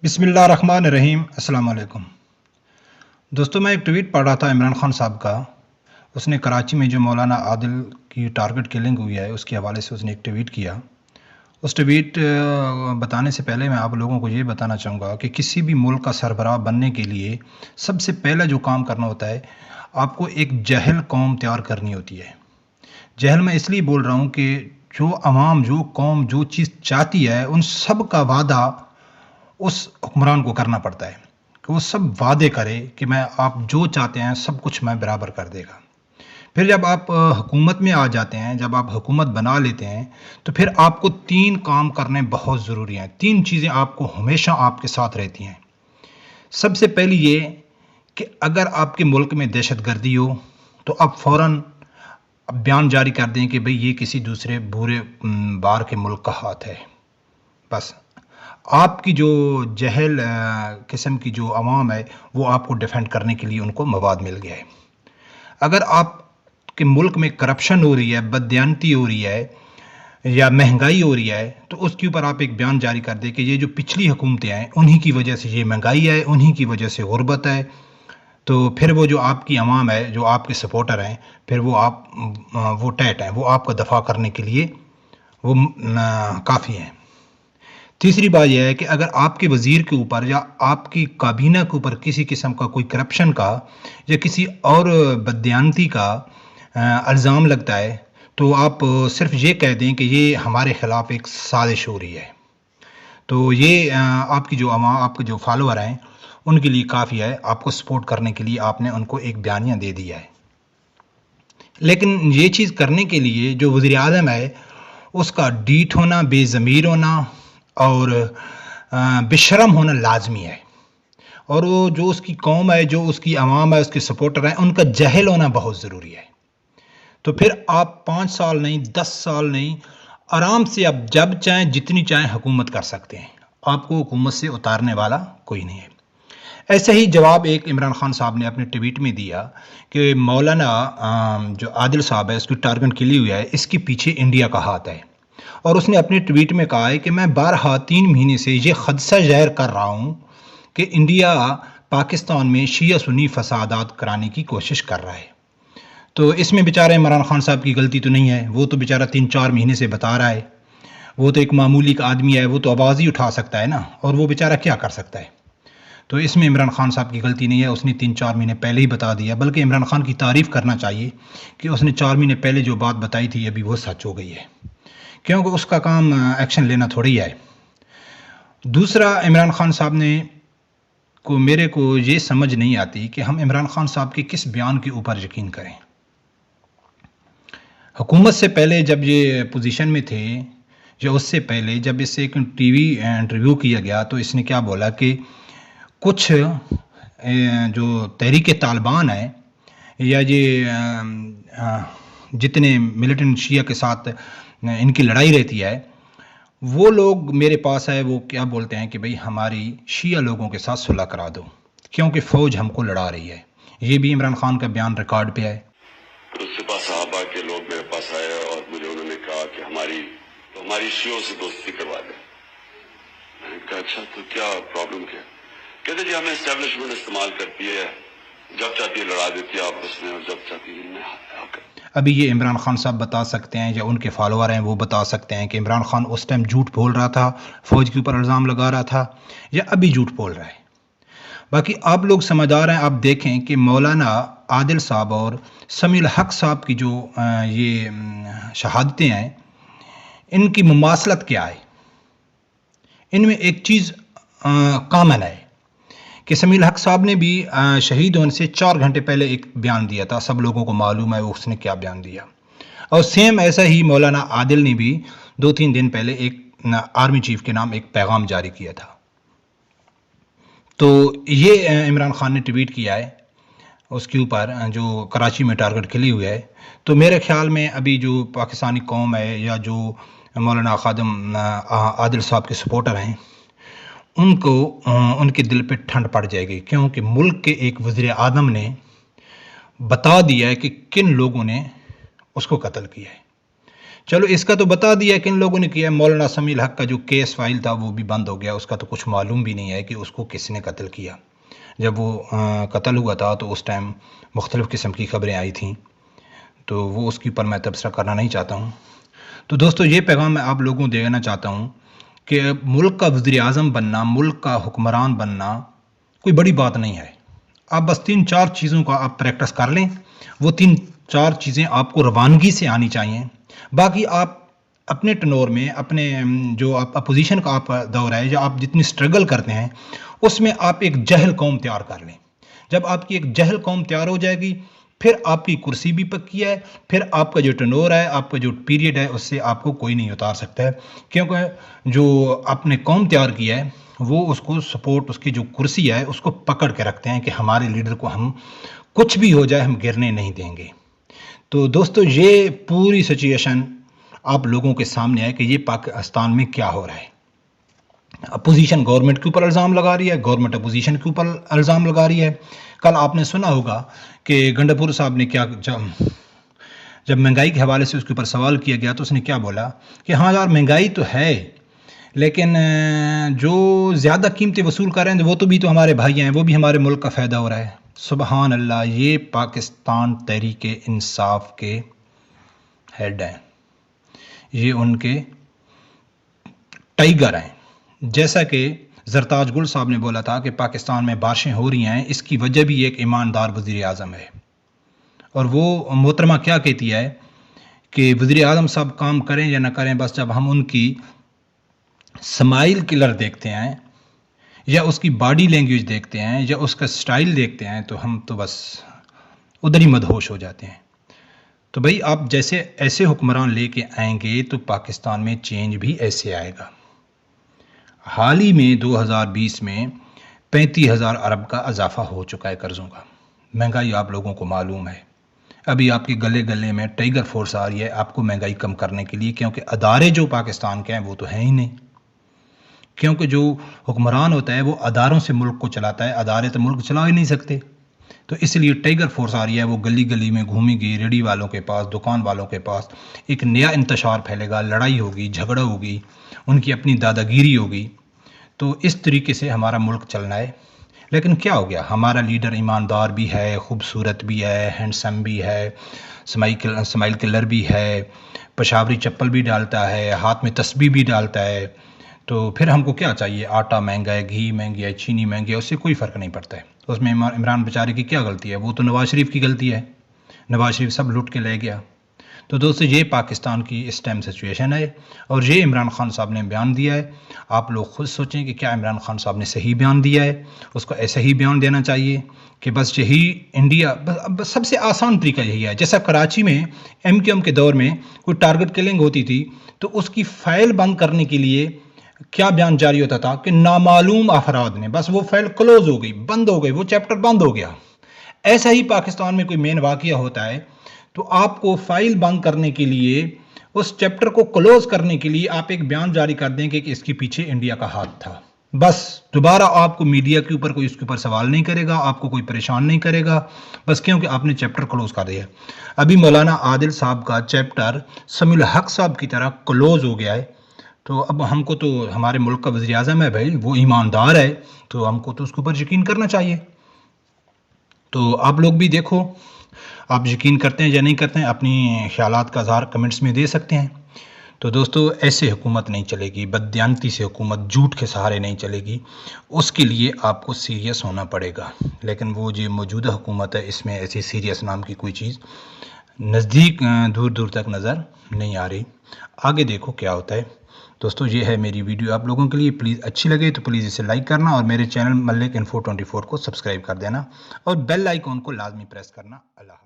بسم اللہ الرحمن الرحیم۔ السلام علیکم دوستوں، میں ایک ٹویٹ پڑھ رہا تھا عمران خان صاحب کا۔ اس نے کراچی میں جو مولانا عادل کی ٹارگٹ کلنگ ہوئی ہے اس کے حوالے سے اس نے ایک ٹویٹ کیا۔ اس ٹویٹ بتانے سے پہلے میں آپ لوگوں کو یہ بتانا چاہوں گا کہ کسی بھی ملک کا سربراہ بننے کے لیے سب سے پہلا جو کام کرنا ہوتا ہے، آپ کو ایک جاہل قوم تیار کرنی ہوتی ہے۔ جہل میں اس لیے بول رہا ہوں کہ جو عوام، جو قوم جو چیز چاہتی ہے، ان سب کا وعدہ اس حکمران کو کرنا پڑتا ہے کہ وہ سب وعدے کرے کہ میں آپ جو چاہتے ہیں سب کچھ میں برابر کر دے گا۔ پھر جب آپ حکومت میں آ جاتے ہیں، جب آپ حکومت بنا لیتے ہیں، تو پھر آپ کو 3 کام کرنے بہت ضروری ہیں۔ 3 چیزیں آپ کو ہمیشہ آپ کے ساتھ رہتی ہیں۔ سب سے پہلی یہ کہ اگر آپ کے ملک میں دہشت گردی ہو تو آپ فوراً بیان جاری کر دیں کہ بھئی یہ کسی دوسرے بورے بار کے ملک کا ہاتھ ہے۔ بس آپ کی جو جہل قسم کی جو عوام ہے وہ آپ کو ڈیفینڈ کرنے کے لیے ان کو مواد مل گیا ہے۔ اگر آپ کے ملک میں کرپشن ہو رہی ہے، بددیانتی ہو رہی ہے یا مہنگائی ہو رہی ہے، تو اس کے اوپر آپ ایک بیان جاری کر دیں کہ یہ جو پچھلی حکومتیں ہیں انہی کی وجہ سے یہ مہنگائی ہے، انہی کی وجہ سے غربت ہے، تو پھر وہ جو آپ کی عوام ہے، جو آپ کے سپورٹر ہیں، پھر وہ ٹیٹ ہیں، وہ آپ کا دفاع کرنے کے لیے وہ کافی ہیں۔ تیسری بات یہ ہے کہ اگر آپ کے وزیر کے اوپر یا آپ کی کابینہ کے اوپر کسی قسم کا کوئی کرپشن کا یا کسی اور بددیانتی کا الزام لگتا ہے، تو آپ صرف یہ کہہ دیں کہ یہ ہمارے خلاف ایک سازش ہو رہی ہے۔ تو یہ آپ کی جو عوام، آپ کے جو فالوور ہیں، ان کے لیے کافی ہے۔ آپ کو سپورٹ کرنے کے لیے آپ نے ان کو ایک بیانیہ دے دیا ہے۔ لیکن یہ چیز کرنے کے لیے جو وزیر اعظم ہے اس کا ڈیٹ ہونا، بے ضمیر ہونا اور بے شرم ہونا لازمی ہے، اور وہ جو اس کی قوم ہے، جو اس کی عوام ہے، اس کے سپورٹر ہیں، ان کا جاہل ہونا بہت ضروری ہے۔ تو پھر آپ 5 سال نہیں، 10 سال نہیں، آرام سے آپ جب چاہیں جتنی چاہیں حکومت کر سکتے ہیں۔ آپ کو حکومت سے اتارنے والا کوئی نہیں ہے۔ ایسا ہی جواب ایک عمران خان صاحب نے اپنے ٹویٹ میں دیا کہ مولانا جو عادل صاحب ہے اس کی ٹارگٹ کلی ہوئی ہے، اس کے پیچھے انڈیا کا ہاتھ ہے۔ اور اس نے اپنے ٹویٹ میں کہا ہے کہ میں بارہا 3 مہینے سے یہ خدشہ ظاہر کر رہا ہوں کہ انڈیا پاکستان میں شیعہ سنی فسادات کرانے کی کوشش کر رہا ہے۔ تو اس میں بیچارہ عمران خان صاحب کی غلطی تو نہیں ہے، وہ تو بیچارہ 3-4 مہینے سے بتا رہا ہے۔ وہ تو ایک معمولی کا آدمی ہے، وہ تو آواز ہی اٹھا سکتا ہے نا، اور وہ بیچارہ کیا کر سکتا ہے۔ تو اس میں عمران خان صاحب کی غلطی نہیں ہے، اس نے 3-4 مہینے پہلے ہی بتا دیا۔ بلکہ عمران خان کی تعریف کرنا چاہیے کہ اس نے 4 مہینے پہلے جو بات بتائی تھی ابھی وہ سچ ہو گئی ہے، کیونکہ اس کا کام ایکشن لینا تھوڑی ہے۔ دوسرا، عمران خان صاحب میرے کو یہ سمجھ نہیں آتی کہ ہم عمران خان صاحب کے کس بیان کے اوپر یقین کریں۔ حکومت سے پہلے جب یہ پوزیشن میں تھے، یا اس سے پہلے جب اس سے ایک ٹی وی انٹرویو کیا گیا، تو اس نے کیا بولا کہ کچھ جو تحریک طالبان ہے یا یہ جتنے ملیٹنٹ شیعہ کے ساتھ ان کی لڑائی رہتی ہے، وہ لوگ میرے پاس آئے، وہ کیا بولتے ہیں کہ بھئی ہماری شیعہ لوگوں کے ساتھ صلح کرا دو کیونکہ فوج ہم کو لڑا رہی ہے۔ یہ بھی عمران خان کا بیان ریکارڈ پہ ہے۔ اس کے پاس صحابہ کے لوگ میرے پاس آئے اور مجھے انہوں نے کہا کہ ہماری شیعوں سے دوستی کروا دیں۔ میں نے کہا اچھا تو کیا پرابلم کیا؟ کہتے جی ہمیں اسٹیبلشمنٹ استعمال کرتی ہے، جب چاہتی ہے لڑا دیتی ہے آپس میں اور جب چاہتی ہے ان میں آ کر۔ ابھی یہ عمران خان صاحب بتا سکتے ہیں یا ان کے فالوور ہیں وہ بتا سکتے ہیں کہ عمران خان اس ٹائم جھوٹ بول رہا تھا، فوج کے اوپر الزام لگا رہا تھا، یا ابھی جھوٹ بول رہا ہے۔ باقی آپ لوگ سمجھدار ہیں، آپ دیکھیں کہ مولانا عادل صاحب اور سمیع الحق صاحب کی جو یہ شہادتیں ہیں، ان کی مماثلت کیا ہے؟ ان میں ایک چیز کامن ہے کہ سمیع الحق صاحب نے بھی شہید ہونے سے 4 گھنٹے پہلے ایک بیان دیا تھا، سب لوگوں کو معلوم ہے اس نے کیا بیان دیا۔ اور سیم ایسا ہی مولانا عادل نے بھی 2-3 دن پہلے ایک آرمی چیف کے نام ایک پیغام جاری کیا تھا۔ تو یہ عمران خان نے ٹویٹ کیا ہے اس کے اوپر جو کراچی میں ٹارگٹ کھلی ہوئی ہے۔ تو میرے خیال میں ابھی جو پاکستانی قوم ہے یا جو مولانا خادم عادل صاحب کے سپورٹر ہیں، ان کے دل پہ ٹھنڈ پڑ جائے گی، کیونکہ ملک کے ایک وزیر اعظم نے بتا دیا ہے کہ کن لوگوں نے اس کو قتل کیا ہے۔ چلو اس کا تو بتا دیا کہ ان لوگوں نے کیا ہے. مولانا سمیع الحق کا جو کیس فائل تھا وہ بھی بند ہو گیا. اس کا تو کچھ معلوم بھی نہیں ہے کہ اس کو کس نے قتل کیا. جب وہ قتل ہوا تھا تو اس ٹائم مختلف قسم کی خبریں آئی تھیں، تو وہ اس کے اوپر میں تبصرہ کرنا نہیں چاہتا ہوں. تو دوستو یہ پیغام میں آپ لوگوں کو دینا چاہتا ہوں کہ ملک کا وزیر اعظم بننا، ملک کا حکمران بننا کوئی بڑی بات نہیں ہے. آپ بس 3-4 چیزوں کا آپ پریکٹس کر لیں. وہ 3-4 چیزیں آپ کو روانگی سے آنی چاہیے. باقی آپ اپنے ٹنور میں، اپنے جو آپ اپوزیشن کا آپ دور ہے، جو آپ جتنی سٹرگل کرتے ہیں اس میں آپ ایک جہل قوم تیار کر لیں. جب آپ کی ایک جہل قوم تیار ہو جائے گی پھر آپ کی کرسی بھی پکی ہے، پھر آپ کا جو ٹنور ہے، آپ کا جو پیریڈ ہے، اس سے آپ کو کوئی نہیں اتار سکتا ہے. کیونکہ جو آپ نے قوم تیار کیا ہے وہ اس کو سپورٹ، اس کی جو کرسی ہے اس کو پکڑ کے رکھتے ہیں کہ ہمارے لیڈر کو ہم کچھ بھی ہو جائے ہم گرنے نہیں دیں گے. تو دوستو یہ پوری سچویشن آپ لوگوں کے سامنے ہے کہ یہ پاکستان میں کیا ہو رہا ہے. اپوزیشن گورنمنٹ کے اوپر الزام لگا رہی ہے، گورنمنٹ اپوزیشن کے اوپر الزام لگا رہی ہے. کل آپ نے سنا ہوگا کہ گنڈاپور صاحب نے کیا، جب مہنگائی کے حوالے سے اس کے اوپر سوال کیا گیا تو اس نے کیا بولا کہ ہاں یار مہنگائی تو ہے لیکن جو زیادہ قیمتیں وصول کر رہے ہیں وہ تو بھی تو ہمارے بھائی ہیں، وہ بھی ہمارے ملک کا فائدہ ہو رہا ہے. سبحان اللہ، یہ پاکستان تحریک انصاف کے ہیڈ ہیں، یہ ان کے ٹائیگر ہیں. جیسا کہ زرتاج گل صاحب نے بولا تھا کہ پاکستان میں بارشیں ہو رہی ہیں، اس کی وجہ بھی ایک ایماندار وزیر اعظم ہے. اور وہ محترمہ کیا کہتی ہے کہ وزیر اعظم صاحب کام کریں یا نہ کریں، بس جب ہم ان کی سمائل کلر دیکھتے ہیں یا اس کی باڈی لینگویج دیکھتے ہیں یا اس کا سٹائل دیکھتے ہیں تو ہم تو بس ادھر ہی مدہوش ہو جاتے ہیں. تو بھائی آپ جیسے ایسے حکمران لے کے آئیں گے تو پاکستان میں چینج بھی ایسے آئے گا. حال ہی میں 2020 میں 35,000 ارب کا اضافہ ہو چکا ہے قرضوں کا. مہنگائی آپ لوگوں کو معلوم ہے. ابھی آپ کے گلے گلے میں ٹائیگر فورس آ رہی ہے آپ کو مہنگائی کم کرنے کے لیے، کیونکہ ادارے جو پاکستان کے ہیں وہ تو ہیں ہی نہیں. کیونکہ جو حکمران ہوتا ہے وہ اداروں سے ملک کو چلاتا ہے، ادارے تو ملک چلا ہی نہیں سکتے. تو اس لیے ٹائیگر فورس آ رہی ہے، وہ گلی گلی میں گھومے گی، ریڑھی والوں کے پاس، دکان والوں کے پاس. ایک نیا انتشار پھیلے گا، لڑائی ہوگی، جھگڑا ہوگی، ان کی اپنی دادا گیری ہوگی. تو اس طریقے سے ہمارا ملک چلنا ہے. لیکن کیا ہو گیا، ہمارا لیڈر ایماندار بھی ہے، خوبصورت بھی ہے، ہینڈسم بھی ہے، سمائل کلر بھی ہے، پشاوری چپل بھی ڈالتا ہے، ہاتھ میں تسبیح بھی ڈالتا ہے. تو پھر ہم کو کیا چاہیے؟ آٹا مہنگا ہے، گھی مہنگی ہے، چینی مہنگی ہے، اس سے کوئی فرق نہیں پڑتا ہے. اس میں عمران بیچارے کی کیا غلطی ہے؟ وہ تو نواز شریف کی غلطی ہے. نواز شریف سب لوٹ کے لے گیا. تو دوستو یہ پاکستان کی اس ٹائم سچویشن ہے اور یہ عمران خان صاحب نے بیان دیا ہے. آپ لوگ خود سوچیں کہ کیا عمران خان صاحب نے صحیح بیان دیا ہے؟ اس کو ایسا ہی بیان دینا چاہیے کہ بس یہی انڈیا، بس سب سے آسان طریقہ یہی ہے. جیسا کراچی میں ایم کیو ایم کے دور میں کوئی ٹارگٹ کلنگ ہوتی تھی تو اس کی فائل بند کرنے کے لیے کیا بیان جاری ہوتا تھا کہ نامعلوم افراد نے، بس وہ فائل کلوز ہو گئی، بند ہو گئی، وہ چیپٹر بند ہو گیا. ایسا ہی پاکستان میں کوئی مین واقعہ ہوتا ہے تو آپ کو فائل بند کرنے کے لیے، اس چیپٹر کو کلوز کرنے کے لیے آپ ایک بیان جاری کر دیں کہ اس کے پیچھے انڈیا کا ہاتھ تھا. بس دوبارہ آپ کو میڈیا کے اوپر کوئی اس کے اوپر سوال نہیں کرے گا، آپ کو کوئی پریشان نہیں کرے گا، بس کیونکہ آپ نے چیپٹر کلوز کر دیا. ابھی مولانا عادل صاحب کا چیپٹر سمیع الحق صاحب کی طرح کلوز ہو گیا ہے. تو اب ہم کو تو، ہمارے ملک کا وزیر اعظم ہے بھائی، وہ ایماندار ہے تو ہم کو تو اس کے اوپر یقین کرنا چاہیے. تو آپ لوگ بھی دیکھو آپ یقین کرتے ہیں یا نہیں کرتے ہیں، اپنی خیالات کا اظہار کمنٹس میں دے سکتے ہیں. تو دوستو ایسے حکومت نہیں چلے گی، بددیانتی سے حکومت، جھوٹ کے سہارے نہیں چلے گی. اس کے لیے آپ کو سیریس ہونا پڑے گا. لیکن وہ جو موجودہ حکومت ہے اس میں ایسی سیریس نام کی کوئی چیز نزدیک دور دور تک نظر نہیں آ رہی. آگے دیکھو کیا ہوتا ہے. دوستو یہ ہے میری ویڈیو آپ لوگوں کے لیے. پلیز اچھی لگے تو پلیز اسے لائک کرنا اور میرے چینل ملک انفو 24 کو سبسکرائب کر دینا اور بیل آئیکن کو لازمی پریس کرنا. اللہ حافظ.